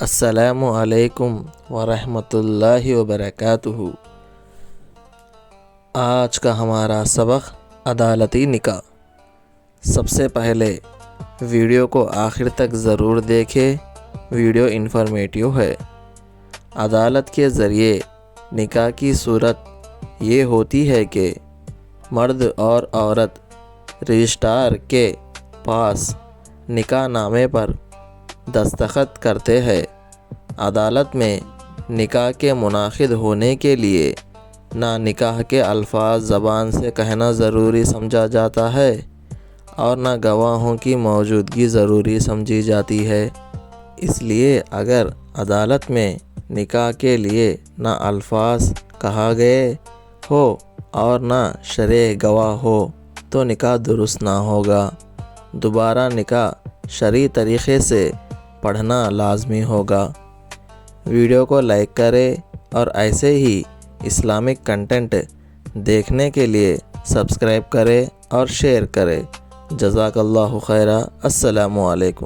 السلام علیکم ورحمۃ اللہ وبرکاتہ۔ آج کا ہمارا سبق عدالتی نکاح۔ سب سے پہلے ویڈیو کو آخر تک ضرور دیکھیں، ویڈیو انفارمیٹیو ہے۔ عدالت کے ذریعے نکاح کی صورت یہ ہوتی ہے کہ مرد اور عورت رجسٹرار کے پاس نکاح نامے پر دستخط کرتے ہیں۔ عدالت میں نکاح کے منعقد ہونے کے لیے نہ نکاح کے الفاظ زبان سے کہنا ضروری سمجھا جاتا ہے اور نہ گواہوں کی موجودگی ضروری سمجھی جاتی ہے۔ اس لیے اگر عدالت میں نکاح کے لیے نہ الفاظ کہا گئے ہو اور نہ شرعی گواہ ہو تو نکاح درست نہ ہوگا۔ دوبارہ نکاح شرعی طریقے سے پڑھنا لازمی ہوگا۔ ویڈیو کو لائک کریں اور ایسے ہی اسلامک کنٹینٹ دیکھنے کے لیے سبسکرائب کریں اور شیئر کریں۔ جزاک اللہ خیرا۔ السلام علیکم۔